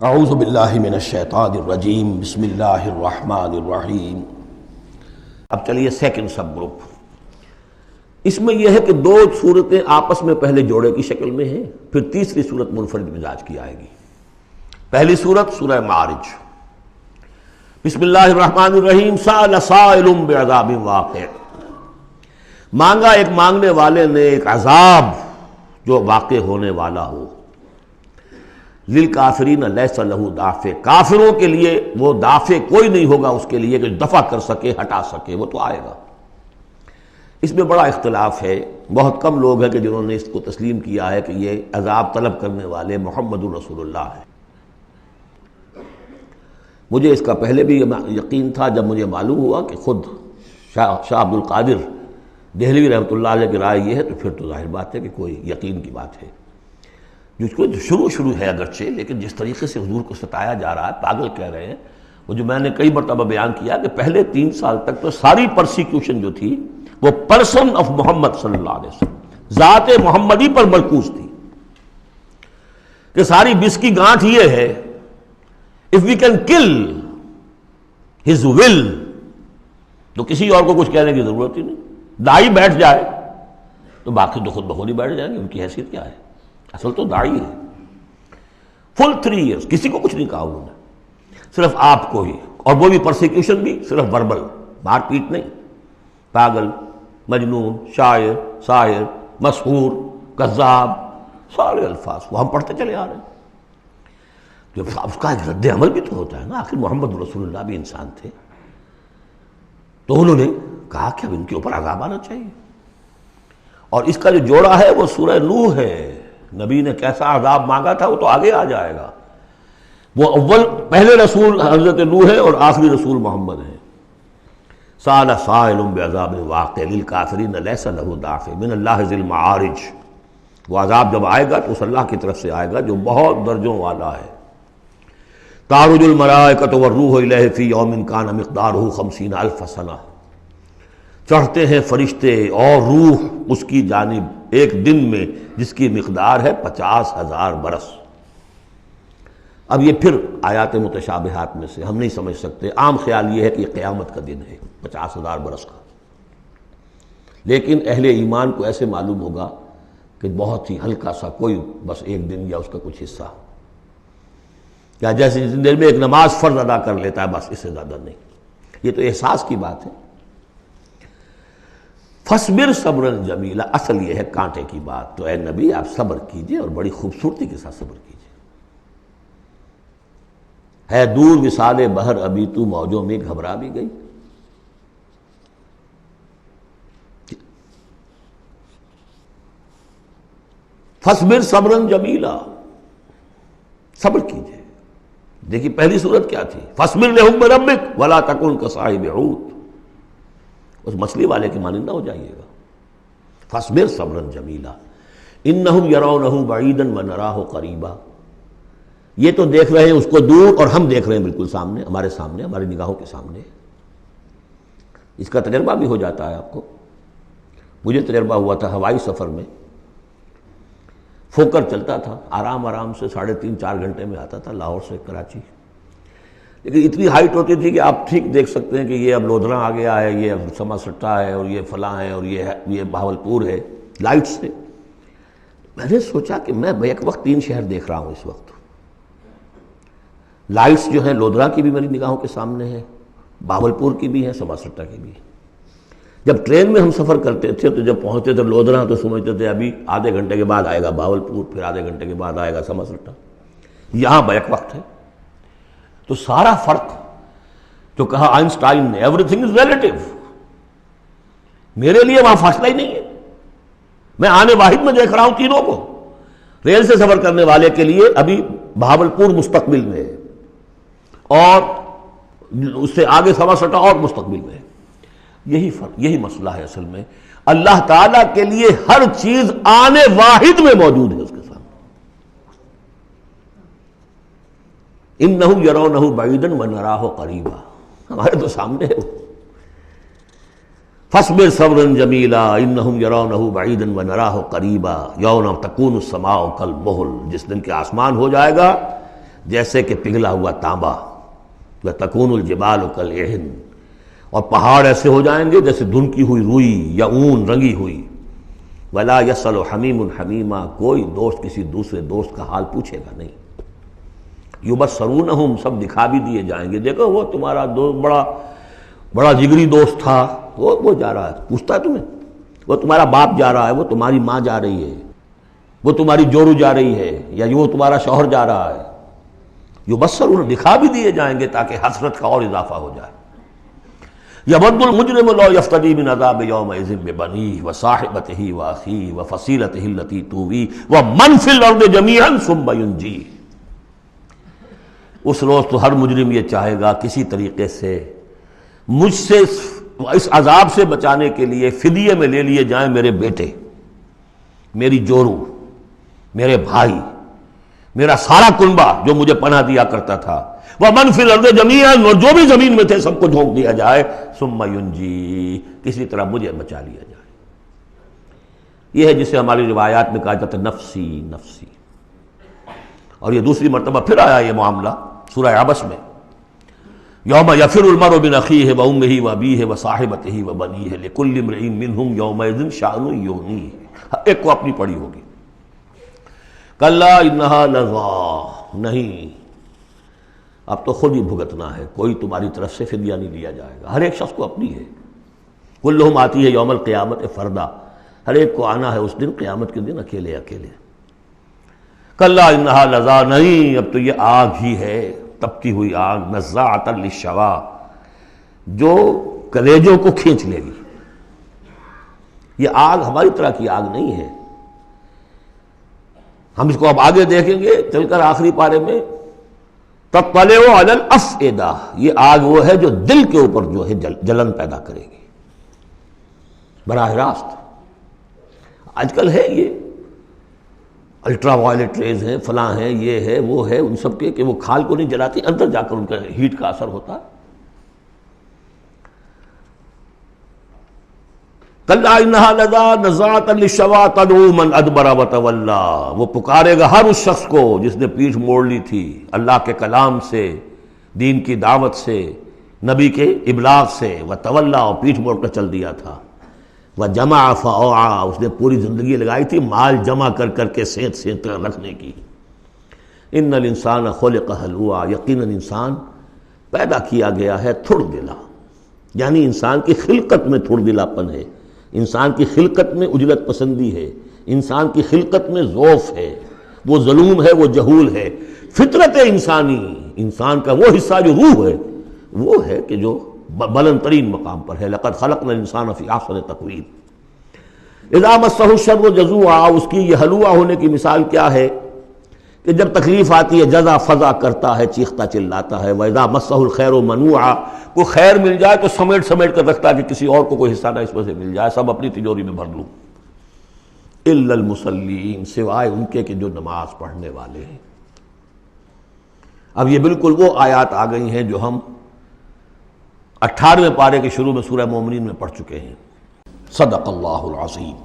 اعوذ باللہ من الشیطان الرجیم بسم اللہ الرحمن الرحیم۔ اب چلیے سیکنڈ سب گروپ، اس میں یہ ہے کہ دو صورتیں آپس میں پہلے جوڑے کی شکل میں ہیں، پھر تیسری صورت منفرد مزاج کی آئے گی۔ پہلی صورت سورہ معارج، بسم اللہ الرحمن الرحیم۔ سأل سائل بعذاب واقع، مانگا ایک مانگنے والے نے ایک عذاب جو واقع ہونے والا ہو۔ للکافرین لیس لہ دافع، کافروں کے لیے وہ دافع کوئی نہیں ہوگا اس کے لیے کہ دفع کر سکے، ہٹا سکے، وہ تو آئے گا۔ اس میں بڑا اختلاف ہے، بہت کم لوگ ہیں کہ جنہوں نے اس کو تسلیم کیا ہے کہ یہ عذاب طلب کرنے والے محمد رسول اللہ ہیں۔ مجھے اس کا پہلے بھی یقین تھا، جب مجھے معلوم ہوا کہ خود شاہ عبد القادر دہلوی رحمۃ اللہ علیہ کی رائے یہ ہے، تو پھر تو ظاہر بات ہے کہ کوئی یقین کی بات ہے۔ جس کو شروع ہے اگرچہ، لیکن جس طریقے سے حضور کو ستایا جا رہا ہے، پاگل کہہ رہے ہیں، وہ جو میں نے کئی مرتبہ بیان کیا کہ پہلے 3 سال تک تو ساری پرسیکیوشن جو تھی وہ پرسن آف محمد صلی اللہ علیہ وسلم، ذات محمدی پر مرکوز تھی، کہ ساری بس کی گانٹھ یہ ہے if we can kill his will، تو کسی اور کو کچھ کہنے کی ضرورت ہی نہیں، داعی بیٹھ جائے تو باقی تو خود بخود ہی بیٹھ جائیں گے، ان کی حیثیت کیا ہے؟ اصل تو داعی ہے۔ فل 3 ایئرس کسی کو کچھ نہیں کہا انہوں نے، صرف آپ کو ہی، اور وہ بھی پرسیکیوشن بھی صرف وربل، مار پیٹ نہیں، پاگل، مجنون، شاعر، ساحر، مسحور، کذاب، سارے الفاظ وہ ہم پڑھتے چلے آ رہے ہیں۔ جب اس کا ایک رد عمل بھی تو ہوتا ہے نا، آخر محمد رسول اللہ بھی انسان تھے، تو انہوں نے کہا کہ اب ان کے اوپر عذاب آنا چاہیے، اور اس کا جو جوڑا ہے وہ سورہ نوح ہے۔ نبی نے کیسا عذاب مانگا تھا وہ تو آگے آ جائے گا، وہ پہلے رسول حضرت نوح ہے اور آخری رسول محمد ہے۔ سأل سائل بعذاب واقع للکافرین لیس لہ دافع من اللہ ذی المعارج، وہ عذاب جب آئے گا تو اس اللہ کی طرف سے آئے گا جو بہت درجوں والا ہے۔ تعرج الملائکۃ والروح الیہ فی یوم کان مقدارہ 50,000 سنہ، چڑھتے ہیں فرشتے اور روح اس کی جانب ایک دن میں جس کی مقدار ہے 50,000 برس۔ اب یہ پھر آیات متشابہات میں سے ہم نہیں سمجھ سکتے، عام خیال یہ ہے کہ یہ قیامت کا دن ہے 50,000 برس کا، لیکن اہل ایمان کو ایسے معلوم ہوگا کہ بہت ہی ہلکا سا کوئی بس ایک دن یا اس کا کچھ حصہ، یا جیسے جتنی دیر میں ایک نماز فرض ادا کر لیتا ہے بس، اس سے زیادہ نہیں۔ یہ تو احساس کی بات ہے۔ فَاصْبِرْ صَبْرًا جَمِيلًا، اصل یہ ہے کانٹے کی بات، تو اے نبی آپ صبر کیجئے اور بڑی خوبصورتی کے ساتھ صبر کیجئے۔ ہے دور وصال بحر ابھی تو موجوں میں گھبرا بھی گئی۔ فَاصْبِرْ صَبْرًا جَمِيلًا، صبر کیجئے۔ دیکھیے پہلی صورت کیا تھی؟ فَاصْبِرْ لِحُکْمِ رَبِّكَ وَلَا تَكُنْ كَصَاحِبِ حوت، اس مچھلی والے کے مانند نہ ہو جائیے گا۔ فَاصْبِرْ صَبْرًا جَمِيلًا إِنَّهُمْ يَرَوْنَهُ بَعِيدًا وَنَرَاهُ قَرِيبًا، یہ تو دیکھ رہے ہیں اس کو دور اور ہم دیکھ رہے ہیں بالکل سامنے، ہمارے سامنے، ہماری نگاہوں کے سامنے۔ اس کا تجربہ بھی ہو جاتا ہے آپ کو، مجھے تجربہ ہوا تھا ہوائی سفر میں، فوکر چلتا تھا آرام آرام سے 3.5-4 گھنٹے میں آتا تھا لاہور سے کراچی، لیکن اتنی ہائٹ ہوتی تھی کہ آپ ٹھیک دیکھ سکتے ہیں کہ یہ اب لودھراں آ گیا ہے، یہ اب سما سٹا ہے، اور یہ فلاں ہے، اور یہ بہاولپور ہے، لائٹ سے۔ میں نے سوچا کہ میں بیک وقت 3 شہر دیکھ رہا ہوں اس وقت، لائٹس جو ہیں لودھراں کی بھی میری نگاہوں کے سامنے ہیں، بہاولپور کی بھی ہیں، سما سٹا کی بھی ہیں۔ جب ٹرین میں ہم سفر کرتے تھے تو جب پہنچتے تھے لودھراں تو سمجھتے تھے ابھی آدھے گھنٹے کے بعد آئے گا بہاولپور، پھر آدھے گھنٹے کے بعد آئے گا سما سٹا، یہاں بیک وقت ہے۔ تو سارا فرق جو کہا آئنسٹائن نے، ایوری تھنگ از ریلیٹو، میرے لیے وہاں فاصلہ ہی نہیں ہے، میں آنے واحد میں دیکھ رہا ہوں تینوں کو۔ ریل سے سفر کرنے والے کے لیے ابھی بہاولپور مستقبل میں ہے، اور اس سے آگے سما سٹا اور مستقبل میں ہے۔ یہی فرق، یہی مسئلہ ہے اصل میں۔ اللہ تعالیٰ کے لیے ہر چیز آنے واحد میں موجود ہے اس کے سامنے۔ انہم یرونہ بعیدا ونراہ قریبا، ہمارے تو سامنے ہے۔ فاصبر صبرا جمیلا انہم یرونہ بعیدا ونراہ قریبا یوم تکون السماء کالمہل، جس دن کہ آسمان ہو جائے گا جیسے کہ پگھلا ہوا تانبا، وَتَكُونُ الْجِبَالُ كَالْعِهْنِ، اور پہاڑ ایسے ہو جائیں گے جیسے دھنکی ہوئی روئی یا اون رنگی ہوئی۔ وَلَا يَسْأَلُ حَمِيمٌ حَمِيمًا، کوئی دوست کسی دوسرے دوست کا حال پوچھے گا نہیں۔ يُبَصَّرُونَهُمْ، سب دکھا بھی دیے جائیں گے، دیکھو وہ تمہارا دوست بڑا جگری دوست تھا، وہ جا رہا ہے، پوچھتا ہے تمہیں، وہ تمہارا باپ جا رہا ہے، وہ تمہاری ماں جا رہی ہے، وہ تمہاری جورو جا رہی ہے، یا وہ تمہارا شوہر جا رہا ہے۔ یبصرون، دکھا بھی دیے جائیں گے تاکہ حسرت کا اور اضافہ ہو جائے۔ یود المجرم لو یفتدی من عذاب یومئذ ببنیہ وصاحبتہ واخیہ وفصیلتہ التی تؤویہ ومن فی الارض جمیعا ثم ینجیہ۔ اس روز تو ہر مجرم یہ چاہے گا کسی طریقے سے مجھ سے اس عذاب سے بچانے کے لیے فدیے میں لے لیے جائیں میرے بیٹے، میری جورو، میرے بھائی، میرا سارا کنبہ جو مجھے پناہ دیا کرتا تھا، وَمَنْ فِي الْأَرْضِ جَمِيعًا، اور جو بھی زمین میں تھے سب کو جھونک دیا جائے، ثُمَّ يُنْجِي، کسی طرح مجھے بچا لیا جائے۔ یہ ہے جسے ہماری روایات میں کہا جاتا ہے نفسی نفسی۔ اور یہ دوسری مرتبہ پھر آیا یہ معاملہ سورہ عبس میں، یوم یفر المرء من اخیہ وامہ وابیہ وصاحبتہ وبنیہ لکل امرئ منہم یومئذ شأن یغنیہ، ایک کو اپنی پڑی ہوگی۔ کلا انہا لظیٰ، نہیں، اب تو خود ہی بھگتنا ہے، کوئی تمہاری طرف سے فدیہ نہیں لیا جائے گا، ہر ایک شخص کو اپنی ہے۔ کلہم آتی ہے یوم القیامت فردا، ہر ایک کو آنا ہے اس دن، قیامت کے دن اکیلے اکیلے۔ کلا انہا لظیٰ، نہیں، اب تو یہ آگ ہی ہے، تپتی ہوئی آگ، نزاعۃ للشوا، جو کلیجوں کو کھینچ لے گی۔ یہ آگ ہماری طرح کی آگ نہیں ہے، ہم اس کو اب آگے دیکھیں گے چل کر آخری پارے میں، تطلع علی الافئدہ، یہ آگ وہ ہے جو دل کے اوپر جو ہے جلن پیدا کرے گی براہ راست۔ آج کل ہے یہ الٹرا وائلٹ ریز ہیں، فلاں ہیں، یہ ہے وہ ہے، ان سب کے کہ وہ کھال کو نہیں جلاتی، اندر جا کر ان کا ہیٹ کا اثر ہوتا ہے۔ کلا انہا لظیٰ نزاعۃ للشوا تدعو من ادبر وتولی، وہ پکارے گا ہر اس شخص کو جس نے پیٹھ موڑ لی تھی اللہ کے کلام سے، دین کی دعوت سے، نبی کے ابلاغ سے، وتولی، اور پیٹھ موڑ کر چل دیا تھا، وجمع فاوعی، اس نے پوری زندگی لگائی تھی مال جمع کر کر کے سینت سینت رکھنے کی۔ ان الانسان خلق ہلوعا، یقیناً انسان پیدا کیا گیا ہے تھڑ دلا، یعنی انسان کی خلقت میں تھڑ دلاپن ہے، انسان کی خلقت میں عجلت پسندی ہے، انسان کی خلقت میں ضعف ہے، وہ ظلوم ہے، وہ جہول ہے۔ فطرت انسانی، انسان کا وہ حصہ جو روح ہے، وہ ہے کہ جو بلند ترین مقام پر ہے۔ لقد خلقنا الانسان فی احسن تقویم۔ اذا مسہ الشر جزوعا، اس کی یہ ہلوعا ہونے کی مثال کیا ہے کہ جب تکلیف آتی ہے جزا فضا کرتا ہے، چیختا چلاتا ہے۔ وَإِذَا مَسَّهُ الْخَيْرُ مَنُوعًا، کوئی خیر مل جائے تو سمیٹ سمیٹ کر رکھتا ہے کہ کسی اور کو کوئی حصہ نہ اس میں سے مل جائے، سب اپنی تجوری میں بھر لوں۔ إِلَّا الْمُصَلِّينَ، سوائے ان کے کہ جو نماز پڑھنے والے ہیں۔ اب یہ بالکل وہ آیات آ گئی ہیں جو ہم 18ویں پارے کے شروع میں سورہ مومنین میں پڑھ چکے ہیں۔ صدق اللہ العظیم۔